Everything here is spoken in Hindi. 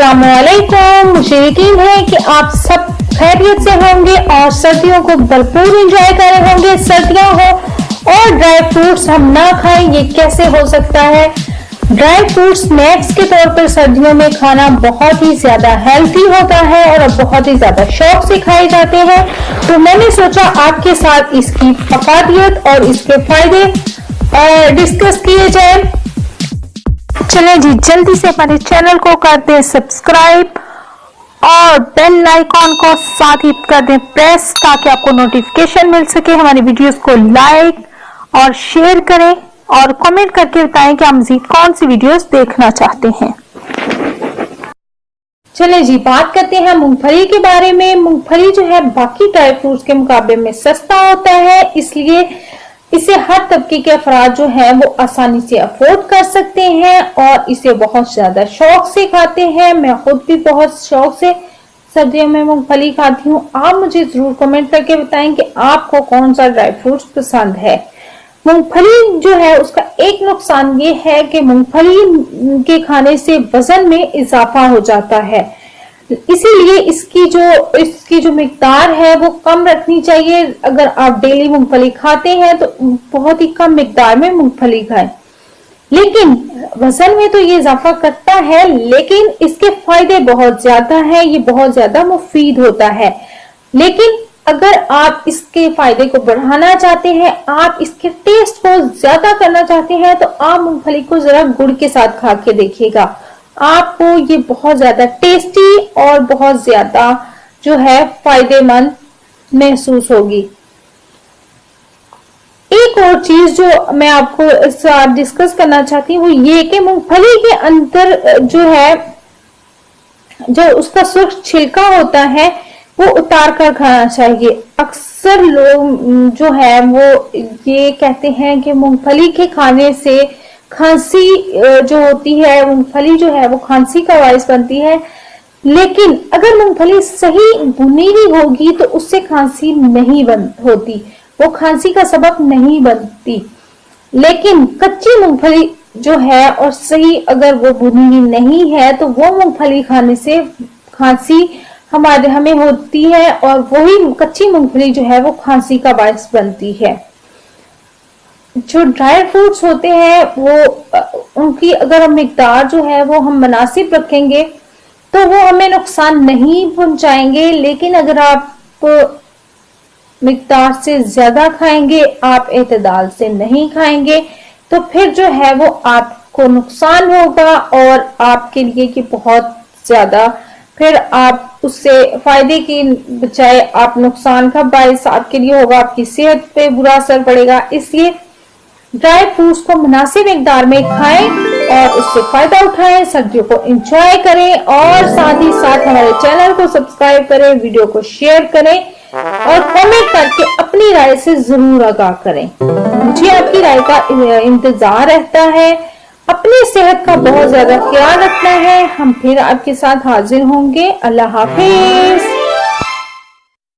अस्सलामुअलैकुम। मुझे यकीन है कि आप सब खैरियत से होंगे और सर्दियों को भरपूर एंजॉय कर रहे होंगे। सर्दियां हो और ड्राई फ्रूट्स हम ना खाएं, ये कैसे हो सकता है। ड्राई फ्रूट्स स्नैक्स के तौर पर सर्दियों में खाना बहुत ही ज्यादा हेल्थी होता है और बहुत ही ज्यादा शौक से खाए जाते हैं। तो मैंने सोचा आपके साथ इसकी अफादियत और इसके फायदे डिस्कस किए जाए। चलें जी, जल्दी से हमारे चैनल को कर दें सब्सक्राइब और बेल आइकॉन को साथ ही कर दें प्रेस, ताकि आपको नोटिफिकेशन मिल सके। हमारी वीडियोस को लाइक और शेयर करें और कमेंट करके बताएं कि आप मजीद कौन सी वीडियोस देखना चाहते हैं। चलें जी, बात करते हैं मूंगफली के बारे में। मूंगफली जो है बाकी ड्राई फ्रूट्स के मुकाबले में सस्ता होता है, इसलिए इसे हर तबके के अफराद जो है वो आसानी से अफोर्ड कर सकते हैं और इसे बहुत ज्यादा शौक से खाते हैं। मैं खुद भी बहुत शौक से सर्दियों में मूंगफली खाती हूँ। आप मुझे जरूर कमेंट करके बताएं कि आपको कौन सा ड्राई फ्रूट्स पसंद है। मूंगफली जो है उसका एक नुकसान ये है कि मूंगफली के खाने से वजन में इजाफा हो जाता है, इसीलिए इसकी जो मिकदार है वो कम रखनी चाहिए। अगर आप डेली मूंगफली खाते हैं तो बहुत ही कम मिकदार में मूंगफली खाएं। लेकिन वजन में तो ये इजाफा करता है, लेकिन इसके फायदे बहुत ज्यादा है, ये बहुत ज्यादा मुफीद होता है। लेकिन अगर आप इसके फायदे को बढ़ाना चाहते हैं, आप इसके टेस्ट को ज्यादा करना चाहते हैं, तो आप मूंगफली को जरा गुड़ के साथ खा के देखिएगा। आपको ये बहुत ज्यादा टेस्टी और बहुत ज्यादा जो है फायदेमंद महसूस होगी। एक और चीज जो मैं आपको इस साथ डिस्कस करना चाहती हूँ वो ये कि मूंगफली के अंदर जो है जो उसका सुर्ख छिलका होता है वो उतार कर खाना चाहिए। अक्सर लोग जो है वो ये कहते हैं कि मूंगफली के खाने से खांसी जो होती है, मूंगफली जो है वो खांसी का बायस बनती है। लेकिन अगर मूंगफली सही भुनी हुई होगी तो उससे खांसी नहीं होती, वो खांसी का सबब नहीं बनती। लेकिन कच्ची मूंगफली जो है और सही अगर वो भुनी हुई नहीं है तो वो मूंगफली खाने से खांसी हमें होती है और वही कच्ची मूंगफली जो है वो खांसी का बायस बनती है। जो ड्राई फ्रूट्स होते हैं वो उनकी अगर हम मिकदार जो है वो हम मुनासिब रखेंगे तो वो हमें नुकसान नहीं पहुंचाएंगे। लेकिन अगर आप मिकदार से ज्यादा खाएंगे, आप एतदाल से नहीं खाएंगे, तो फिर जो है वो आपको नुकसान होगा और आपके लिए कि बहुत ज्यादा फिर आप उससे फायदे की बजाय आप नुकसान का बायस आपके लिए होगा, आपकी सेहत पे बुरा असर पड़ेगा। इसलिए ड्राई फ्रूट्स को मुनासिब मिकदार में खाएं और उससे फायदा उठाएं, सर्दियों को एंजॉय करें और साथ ही साथ हमारे चैनल को सब्सक्राइब करें, वीडियो को शेयर करें और कमेंट करके अपनी राय से जरूर आगाह करें। मुझे आपकी राय का इंतजार रहता है। अपनी सेहत का बहुत ज्यादा ख्याल रखना है। हम फिर आपके साथ हाजिर होंगे। अल्लाह हाफिज।